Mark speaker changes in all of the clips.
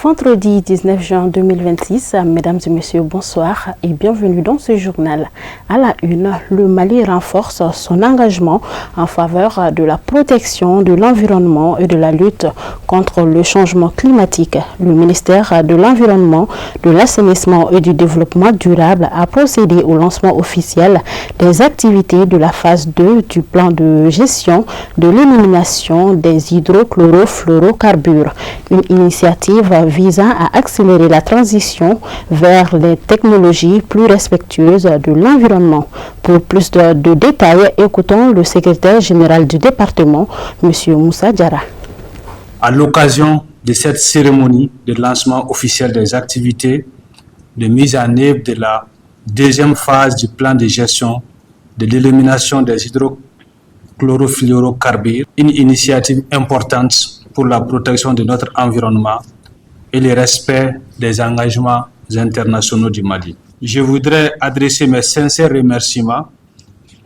Speaker 1: vendredi 19 juin 2026. Mesdames et messieurs, bonsoir et bienvenue dans ce journal. À la une, le Mali renforce son engagement en faveur de la protection de l'environnement et de la lutte contre le changement climatique. Le ministère de l'Environnement, de l'Assainissement et du Développement durable a procédé au lancement officiel des activités de la phase 2 du plan de gestion de l'élimination des hydrochlorofluorocarbures, une initiative visant à accélérer la transition vers les technologies plus respectueuses de l'environnement. Pour plus de détails, écoutons le secrétaire général du département, M. Moussa Diarra.
Speaker 2: À l'occasion de cette cérémonie de lancement officiel des activités de mise en œuvre de la deuxième phase du plan de gestion de l'élimination des hydrochlorofluorocarbures, une initiative importante pour la protection de notre environnement et le respect des engagements internationaux du Mali. Je voudrais adresser mes sincères remerciements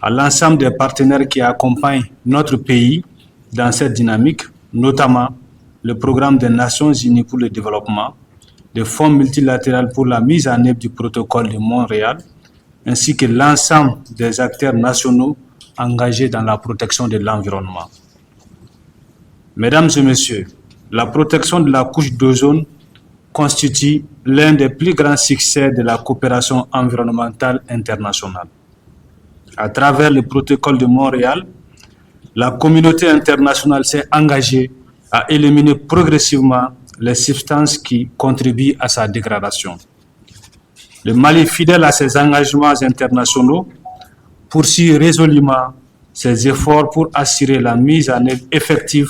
Speaker 2: à l'ensemble des partenaires qui accompagnent notre pays dans cette dynamique, notamment le Programme des Nations Unies pour le développement, le Fonds multilatéral pour la mise en œuvre du protocole de Montréal, ainsi que l'ensemble des acteurs nationaux engagés dans la protection de l'environnement. Mesdames et messieurs, la protection de la couche d'ozone constitue l'un des plus grands succès de la coopération environnementale internationale. À travers le protocole de Montréal, la communauté internationale s'est engagée à éliminer progressivement les substances qui contribuent à sa dégradation. Le Mali, fidèle à ses engagements internationaux, poursuit résolument ses efforts pour assurer la mise en œuvre effective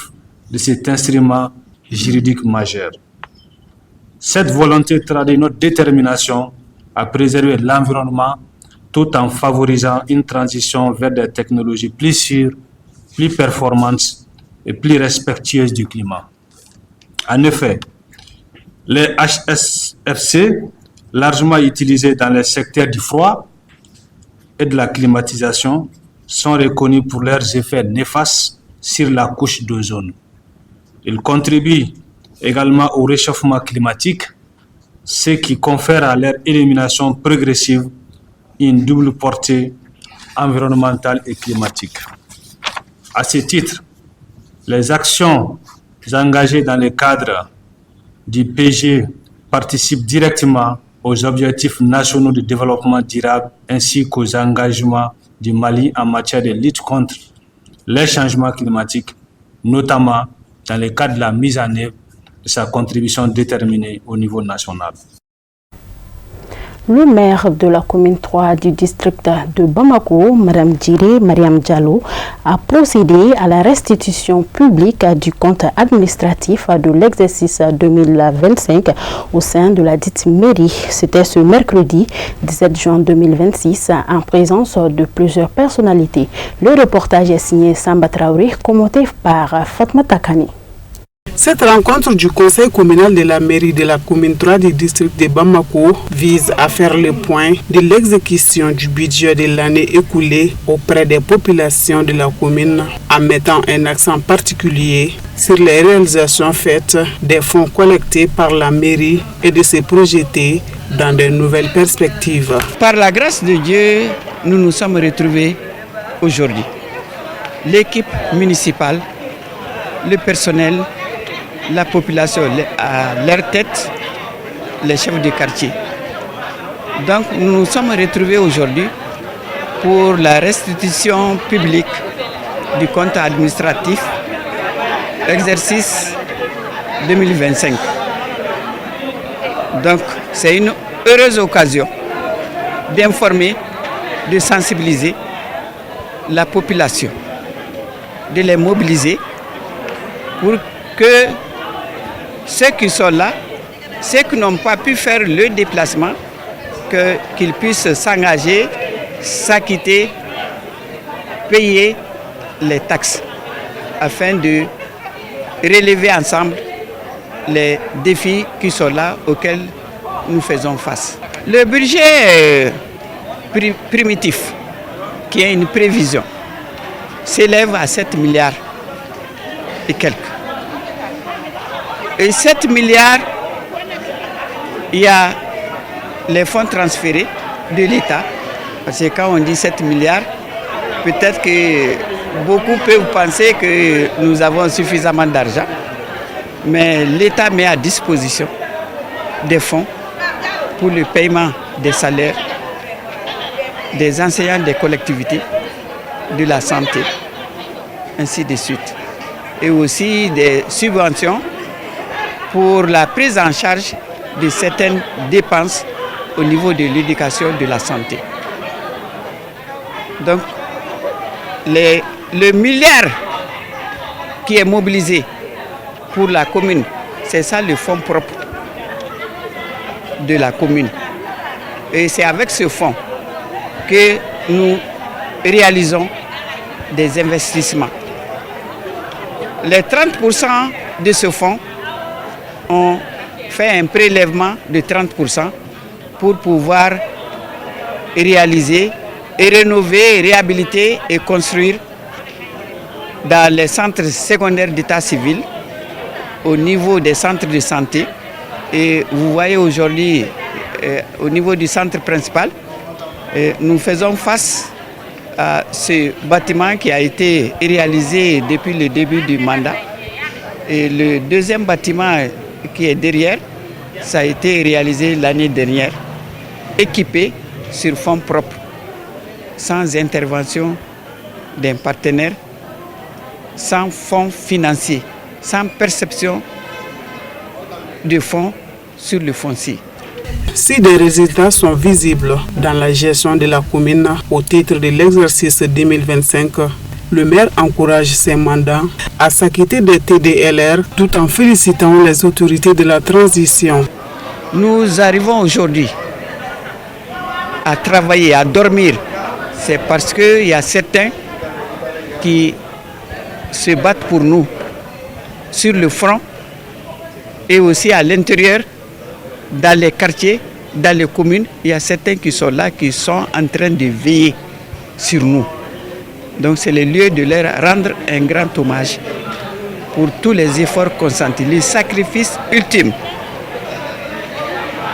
Speaker 2: de cet instrument juridique majeur. Cette volonté traduit notre détermination à préserver l'environnement tout en favorisant une transition vers des technologies plus sûres, plus performantes et plus respectueuses du climat. En effet, les HSFC, largement utilisés dans les secteurs du froid et de la climatisation, sont reconnus pour leurs effets néfastes sur la couche d'ozone. Ils contribuent également au réchauffement climatique, ce qui confère à leur élimination progressive une double portée environnementale et climatique. À ce titre, les actions engagées dans le cadre du PG participent directement aux objectifs nationaux de développement durable ainsi qu'aux engagements du Mali en matière de lutte contre les changements climatiques, notamment dans le cadre de la mise en œuvre de sa contribution déterminée au niveau national.
Speaker 1: Le maire de la commune 3 du district de Bamako, Mme Djiré Mariam Diallo, a procédé à la restitution publique du compte administratif de l'exercice 2025 au sein de la dite mairie. C'était ce mercredi 17 juin 2026 en présence de plusieurs personnalités. Le reportage est signé Samba Traoré, commenté par Fatma Takani.
Speaker 3: Cette rencontre du conseil communal de la mairie de la commune 3 du district de Bamako vise à faire le point de l'exécution du budget de l'année écoulée auprès des populations de la commune en mettant un accent particulier sur les réalisations faites des fonds collectés par la mairie et de se projeter dans de nouvelles perspectives.
Speaker 4: Par la grâce de Dieu, nous nous sommes retrouvés aujourd'hui. L'équipe municipale, le personnel, la population à leur tête, les chefs de quartier. Donc nous nous sommes retrouvés aujourd'hui pour la restitution publique du compte administratif exercice 2025. Donc c'est une heureuse occasion d'informer, de sensibiliser la population, de les mobiliser pour que ceux qui sont là, ceux qui n'ont pas pu faire le déplacement, qu'ils puissent s'engager, s'acquitter, payer les taxes afin de relever ensemble les défis qui sont là auxquels nous faisons face. Le budget primitif, qui est une prévision, s'élève à 7 milliards et quelques. Et 7 milliards Il y a les fonds transférés de l'État, parce que quand on dit 7 milliards, peut-être que beaucoup peuvent penser que nous avons suffisamment d'argent, mais l'État met à disposition des fonds pour le paiement des salaires des enseignants des collectivités, de la santé, ainsi de suite. Et aussi des subventions pour la prise en charge de certaines dépenses au niveau de l'éducation, de la santé. Donc, le milliard qui est mobilisé pour la commune, c'est ça le fonds propre de la commune. Et c'est avec ce fonds que nous réalisons des investissements. Les 30% de ce fonds ont fait un prélèvement de 30% pour pouvoir réaliser et rénover, réhabiliter et construire dans les centres secondaires d'état civil, au niveau des centres de santé. Et vous voyez aujourd'hui, au niveau du centre principal, nous faisons face à ce bâtiment qui a été réalisé depuis le début du mandat. Et le deuxième bâtiment qui est derrière, ça a été réalisé l'année dernière, équipé sur fonds propres, sans intervention d'un partenaire, sans fonds financiers, sans perception de fonds sur le foncier.
Speaker 3: Si des résultats sont visibles dans la gestion de la commune au titre de l'exercice 2025, le maire encourage ses mandats à s'acquitter des TDLR tout en félicitant les autorités de la transition.
Speaker 4: Nous arrivons aujourd'hui à travailler, à dormir. C'est parce qu'il y a certains qui se battent pour nous sur le front et aussi à l'intérieur, dans les quartiers, dans les communes. Il y a certains qui sont là, qui sont en train de veiller sur nous. Donc c'est le lieu de leur rendre un grand hommage pour tous les efforts consentis, les sacrifices ultimes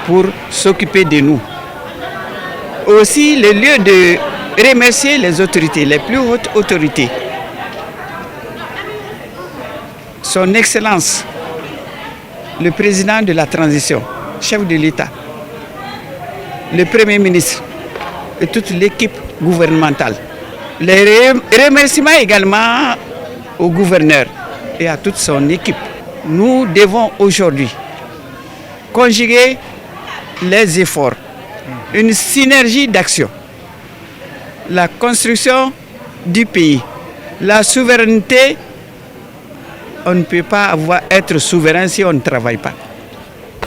Speaker 4: pour s'occuper de nous. Aussi le lieu de remercier les autorités, les plus hautes autorités. Son Excellence, le président de la transition, chef de l'État, le Premier ministre et toute l'équipe gouvernementale. Les remerciements également au gouverneur et à toute son équipe. Nous devons aujourd'hui conjuguer les efforts, une synergie d'action, la construction du pays, la souveraineté. On ne peut pas être souverain si on ne travaille pas.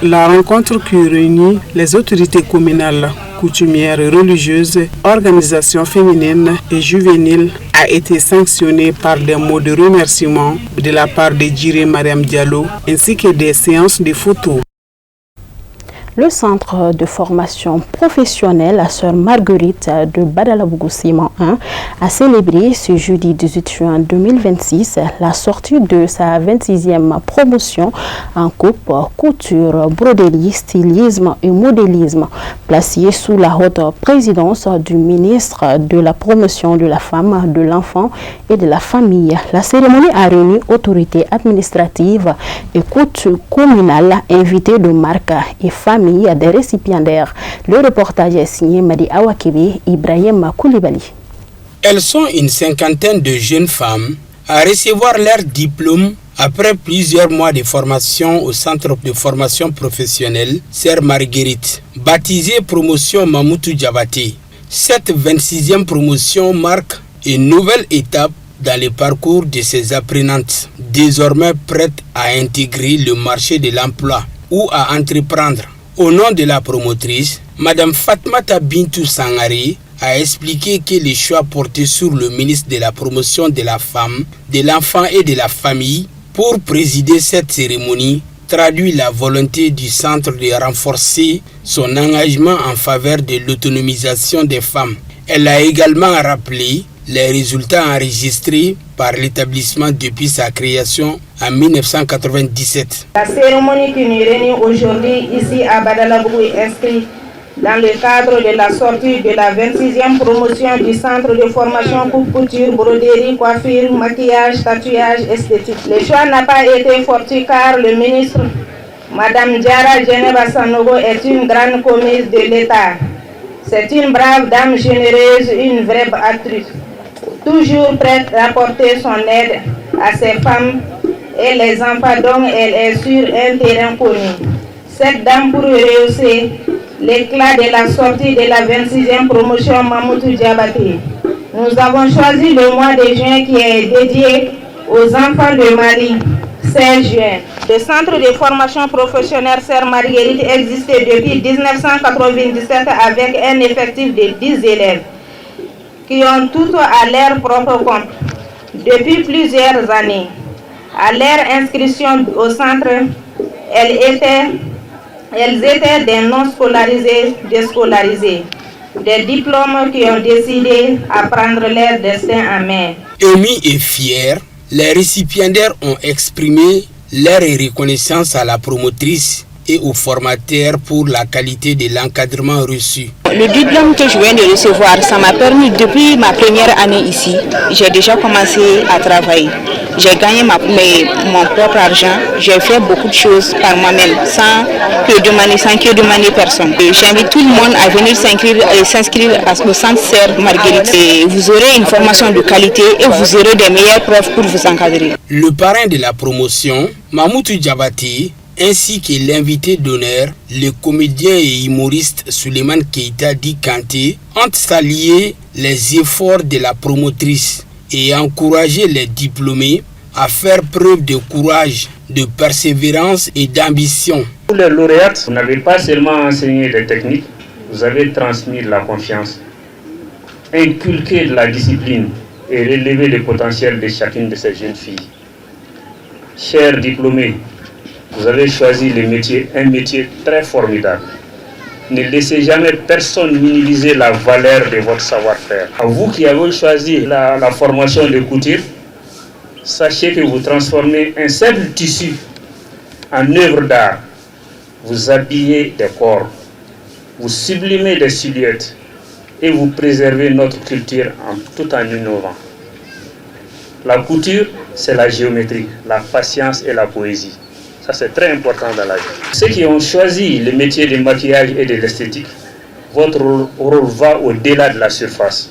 Speaker 3: La rencontre qui réunit les autorités communales, coutumières, religieuses, organisations féminines et juvéniles a été sanctionnée par des mots de remerciement de la part de Djiré Mariam Diallo ainsi que des séances de photos.
Speaker 1: Le centre de formation professionnelle Sœur Marguerite de Badalabougou-Simon 1 a célébré ce jeudi 18 juin 2026 la sortie de sa 26e promotion en coupe, couture, broderie, stylisme et modélisme, placée sous la haute présidence du ministre de la promotion de la femme, de l'enfant et de la famille. La cérémonie a réuni autorités administratives et communales, invités de marque et familles des récipiendaires. Le reportage est signé Madi Awakebe, Ibrahim Koulibaly.
Speaker 5: Elles sont une cinquantaine de jeunes femmes à recevoir leur diplôme après plusieurs mois de formation au centre de formation professionnelle Sœur Marguerite, baptisé promotion Mamoutou Diabaté. Cette 26e promotion marque une nouvelle étape dans le parcours de ces apprenantes, désormais prêtes à intégrer le marché de l'emploi ou à entreprendre. Au nom de la promotrice, Mme Fatmata Bintou Sangare a expliqué que les choix portés sur le ministre de la promotion de la femme, de l'enfant et de la famille pour présider cette cérémonie traduit la volonté du centre de renforcer son engagement en faveur de l'autonomisation des femmes. Elle a également rappelé les résultats enregistrés par l'établissement depuis sa création en 1997.
Speaker 6: La cérémonie qui nous réunit aujourd'hui ici à Badalabougou est inscrite dans le cadre de la sortie de la 26e promotion du centre de formation couture, broderie, coiffure, maquillage, tatouage, esthétique. Le choix n'a pas été fortuit car le ministre, Madame Diara Djeneba Sanogo, est une grande commise de l'État. C'est une brave dame généreuse, une vraie actrice, toujours prête à apporter son aide à ses femmes et les enfants dont elle est sur un terrain connu. Cette dame, pour rehausser l'éclat de la sortie de la 26e promotion Mamoutou Diabaté, nous avons choisi le mois de juin qui est dédié aux enfants de Mali, 16 juin. Le centre de formation professionnelle Sœur Marguerite existait depuis 1997 avec un effectif de 10 élèves qui ont tout à leur propre compte. Depuis plusieurs années, à leur inscription au centre, elles étaient des non scolarisés, déscolarisés, des diplômes qui ont décidé à prendre leur destin en main.
Speaker 5: Émus et fiers, les récipiendaires ont exprimé leur reconnaissance à la promotrice et aux formateurs pour la qualité de l'encadrement reçu.
Speaker 7: Le diplôme que je viens de recevoir, ça m'a permis, depuis ma première année ici, j'ai déjà commencé à travailler. J'ai gagné mon propre argent, j'ai fait beaucoup de choses par moi-même, sans que demander personne. J'invite tout le monde à venir s'inscrire au centre Sœur Marguerite. Et vous aurez une formation de qualité et vous aurez des meilleures preuves pour vous encadrer.
Speaker 5: Le parrain de la promotion, Mamoutou Diabaté, ainsi que l'invité d'honneur, le comédien et humoriste Souleymane Keita dit Kanté, ont salué les efforts de la promotrice et encouragé les diplômés à faire preuve de courage, de persévérance et d'ambition.
Speaker 8: Pour les lauréates, vous n'avez pas seulement enseigné des techniques, vous avez transmis de la confiance, inculqué de la discipline et relevé le potentiel de chacune de ces jeunes filles. Chers diplômés, vous avez choisi un métier très formidable. Ne laissez jamais personne minimiser la valeur de votre savoir-faire. À vous qui avez choisi la formation de couture, sachez que vous transformez un simple tissu en œuvre d'art. Vous habillez des corps, vous sublimez des silhouettes et vous préservez notre culture tout en innovant. La couture, c'est la géométrie, la patience et la poésie. Ça, c'est très important dans la vie. Ceux qui ont choisi le métier du maquillage et de l'esthétique, votre rôle va au-delà de la surface.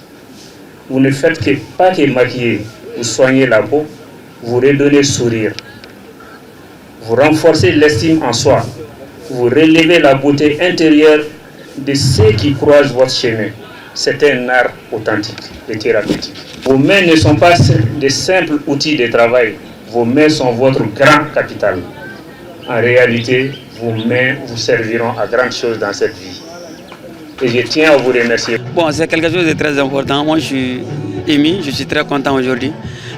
Speaker 8: Vous ne faites pas que maquiller, vous soignez la peau, vous redonnez sourire. Vous renforcez l'estime en soi. Vous relevez la beauté intérieure de ceux qui croisent votre chemin. C'est un art authentique et thérapeutique. Vos mains ne sont pas de simples outils de travail. Vos mains sont votre grand capital. En réalité, vos mains vous serviront à grandes choses dans cette vie. Et je tiens à vous remercier.
Speaker 4: Bon, c'est quelque chose de très important. Moi, je suis ému, je suis très content aujourd'hui.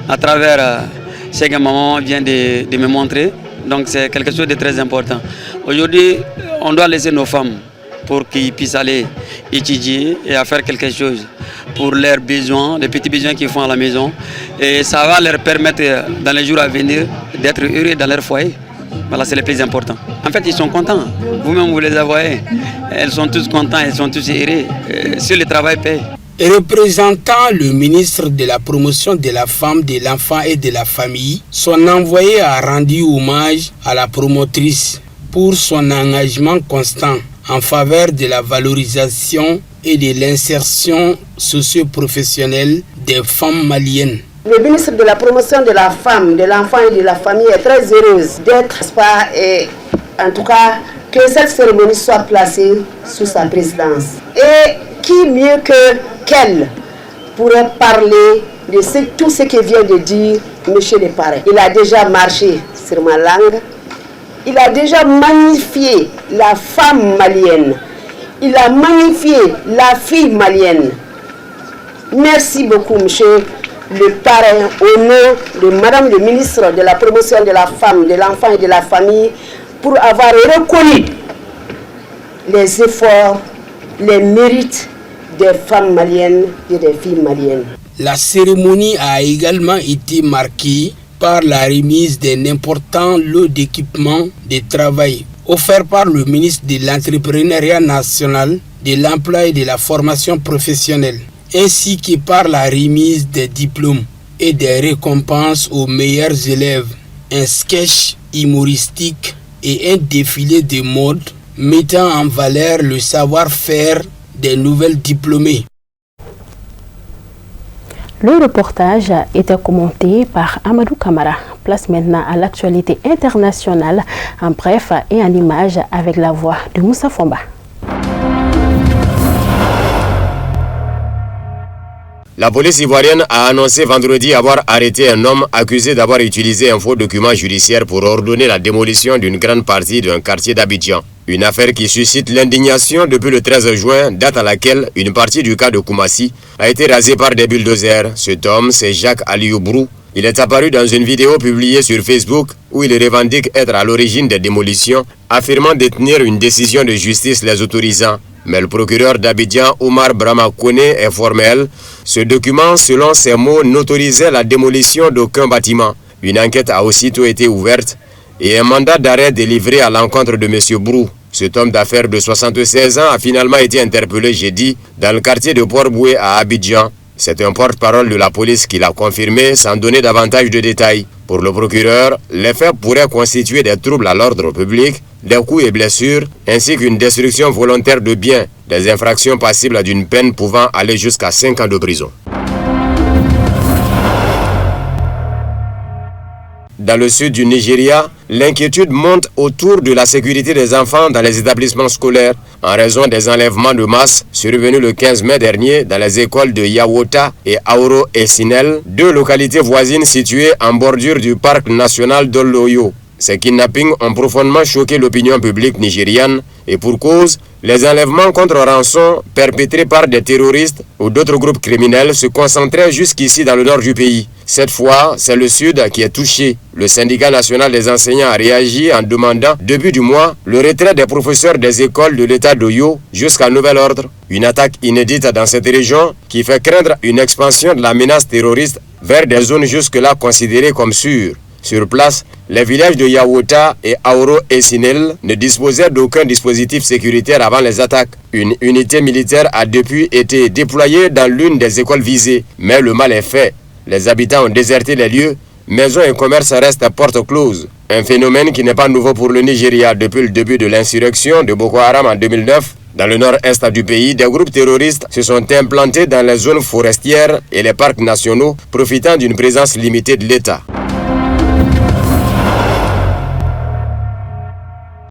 Speaker 4: À travers ce que maman vient de me montrer, donc c'est quelque chose de très important. Aujourd'hui, on doit laisser nos femmes pour qu'ils puissent aller étudier et à faire quelque chose pour leurs besoins, les petits besoins qu'ils font à la maison. Et ça va leur permettre, dans les jours à venir, d'être heureux dans leur foyer. Voilà, c'est le plus important. En fait, ils sont contents. Vous-même, vous les voyez. Elles sont tous contents, elles sont tous heureux. Si le travail paye.
Speaker 5: Représentant le ministre de la promotion de la femme, de l'enfant et de la famille, son envoyé a rendu hommage à la promotrice pour son engagement constant en faveur de la valorisation et de l'insertion socio-professionnelle des femmes maliennes.
Speaker 9: Le ministre de la promotion de la femme, de l'enfant et de la famille est très heureuse d'être, et en tout cas, que cette cérémonie soit placée sous sa présidence. Et qui mieux qu'elle pourrait parler de tout ce que vient de dire M. le parrain. Il a déjà marché sur ma langue, il a déjà magnifié la femme malienne, il a magnifié la fille malienne. Merci beaucoup, monsieur le parrain, au nom de Madame le ministre de la promotion de la femme, de l'enfant et de la famille, pour avoir reconnu les efforts, les mérites des femmes maliennes et des filles maliennes.
Speaker 5: La cérémonie a également été marquée par la remise d'un important lot d'équipements de travail offert par le ministre de l'Entrepreneuriat national, de l'Emploi et de la formation professionnelle, ainsi que par la remise des diplômes et des récompenses aux meilleurs élèves, un sketch humoristique et un défilé de mode mettant en valeur le savoir-faire des nouvelles diplômées.
Speaker 1: Le reportage était commenté par Amadou Kamara. Place maintenant à l'actualité internationale, en bref et en images avec la voix de Moussa Fomba.
Speaker 10: La police ivoirienne a annoncé vendredi avoir arrêté un homme accusé d'avoir utilisé un faux document judiciaire pour ordonner la démolition d'une grande partie d'un quartier d'Abidjan. Une affaire qui suscite l'indignation depuis le 13 juin, date à laquelle une partie du cas de Koumassi a été rasée par des bulldozers. Cet homme, c'est Jacques Aliou Brou. Il est apparu dans une vidéo publiée sur Facebook où il revendique être à l'origine des démolitions, affirmant détenir une décision de justice les autorisant. Mais le procureur d'Abidjan, Omar Brahma Kone, est formel. Ce document, selon ses mots, n'autorisait la démolition d'aucun bâtiment. Une enquête a aussitôt été ouverte et un mandat d'arrêt délivré à l'encontre de M. Brou. Cet homme d'affaires de 76 ans a finalement été interpellé jeudi dans le quartier de Port-Boué à Abidjan. C'est un porte-parole de la police qui l'a confirmé sans donner davantage de détails. Pour le procureur, les faits pourraient constituer des troubles à l'ordre public, des coups et blessures, ainsi qu'une destruction volontaire de biens, des infractions passibles d'une peine pouvant aller jusqu'à 5 ans de prison. Dans le sud du Nigeria, l'inquiétude monte autour de la sécurité des enfants dans les établissements scolaires en raison des enlèvements de masse survenus le 15 mai dernier dans les écoles de Yawota et Auro Esinel, deux localités voisines situées en bordure du parc national d'Oloyo. Ces kidnappings ont profondément choqué l'opinion publique nigériane et pour cause, les enlèvements contre rançon perpétrés par des terroristes ou d'autres groupes criminels se concentraient jusqu'ici dans le nord du pays. Cette fois, c'est le sud qui est touché. Le syndicat national des enseignants a réagi en demandant, début du mois, le retrait des professeurs des écoles de l'état d'Oyo jusqu'à nouvel ordre. Une attaque inédite dans cette région qui fait craindre une expansion de la menace terroriste vers des zones jusque-là considérées comme sûres. Sur place, les villages de Yawota et Auro Esinel ne disposaient d'aucun dispositif sécuritaire avant les attaques. Une unité militaire a depuis été déployée dans l'une des écoles visées, mais le mal est fait. Les habitants ont déserté les lieux, maisons et commerces restent à porte close. Un phénomène qui n'est pas nouveau pour le Nigeria depuis le début de l'insurrection de Boko Haram en 2009. Dans le nord-est du pays, des groupes terroristes se sont implantés dans les zones forestières et les parcs nationaux, profitant d'une présence limitée de l'État.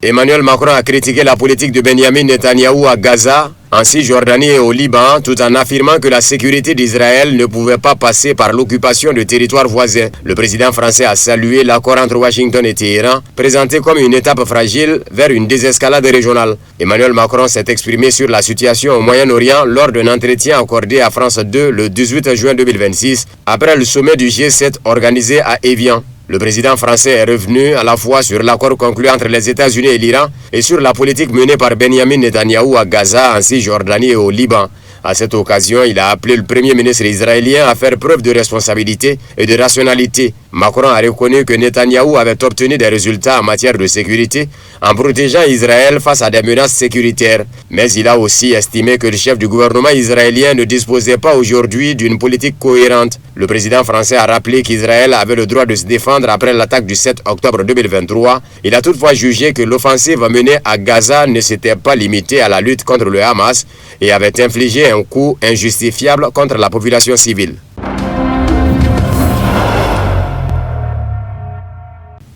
Speaker 10: Emmanuel Macron a critiqué la politique de Benjamin Netanyahou à Gaza, en Cisjordanie et au Liban, tout en affirmant que la sécurité d'Israël ne pouvait pas passer par l'occupation de territoires voisins. Le président français a salué l'accord entre Washington et Téhéran, présenté comme une étape fragile vers une désescalade régionale. Emmanuel Macron s'est exprimé sur la situation au Moyen-Orient lors d'un entretien accordé à France 2 le 18 juin 2026, après le sommet du G7 organisé à Évian. Le président français est revenu à la fois sur l'accord conclu entre les États-Unis et l'Iran et sur la politique menée par Benjamin Netanyahou à Gaza, en Cisjordanie et au Liban. À cette occasion, il a appelé le premier ministre israélien à faire preuve de responsabilité et de rationalité. Macron a reconnu que Netanyahou avait obtenu des résultats en matière de sécurité en protégeant Israël face à des menaces sécuritaires. Mais il a aussi estimé que le chef du gouvernement israélien ne disposait pas aujourd'hui d'une politique cohérente. Le président français a rappelé qu'Israël avait le droit de se défendre après l'attaque du 7 octobre 2023. Il a toutefois jugé que l'offensive menée à Gaza ne s'était pas limitée à la lutte contre le Hamas et avait infligé un coup injustifiable contre la population civile.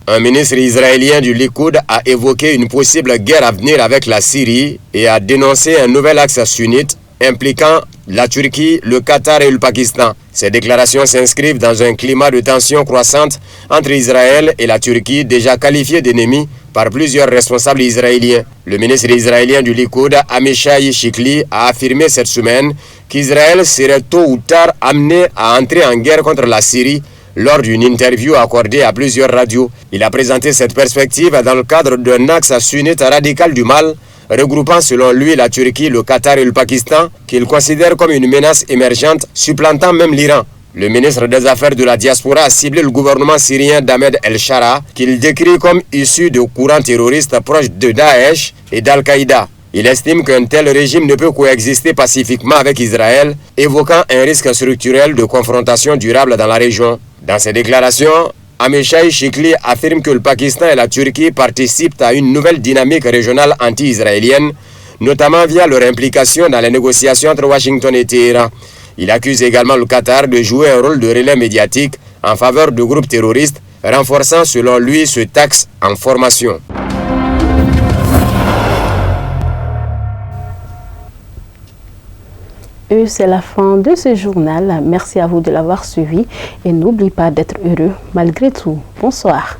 Speaker 10: Un ministre israélien du Likoud a évoqué une possible guerre à venir avec la Syrie et a dénoncé un nouvel axe sunnite impliquant la Turquie, le Qatar et le Pakistan. Ces déclarations s'inscrivent dans un climat de tension croissante entre Israël et la Turquie, déjà qualifiée d'ennemis par plusieurs responsables israéliens. Le ministre israélien du Likoud, Amichai Shikli, a affirmé cette semaine qu'Israël serait tôt ou tard amené à entrer en guerre contre la Syrie lors d'une interview accordée à plusieurs radios. Il a présenté cette perspective dans le cadre d'un axe sunnite radical du mal, regroupant selon lui la Turquie, le Qatar et le Pakistan, qu'il considère comme une menace émergente, supplantant même l'Iran. Le ministre des Affaires de la diaspora a ciblé le gouvernement syrien d'Ahmed El-Shara, qu'il décrit comme issu de courants terroristes proches de Daesh et d'Al-Qaïda. Il estime qu'un tel régime ne peut coexister pacifiquement avec Israël, évoquant un risque structurel de confrontation durable dans la région. Dans ses déclarations, Amichai Chikli affirme que le Pakistan et la Turquie participent à une nouvelle dynamique régionale anti-israélienne, notamment via leur implication dans les négociations entre Washington et Téhéran. Il accuse également le Qatar de jouer un rôle de relais médiatique en faveur de groupes terroristes, renforçant selon lui ce axe en formation.
Speaker 1: Et c'est la fin de ce journal. Merci à vous de l'avoir suivi et n'oubliez pas d'être heureux malgré tout. Bonsoir.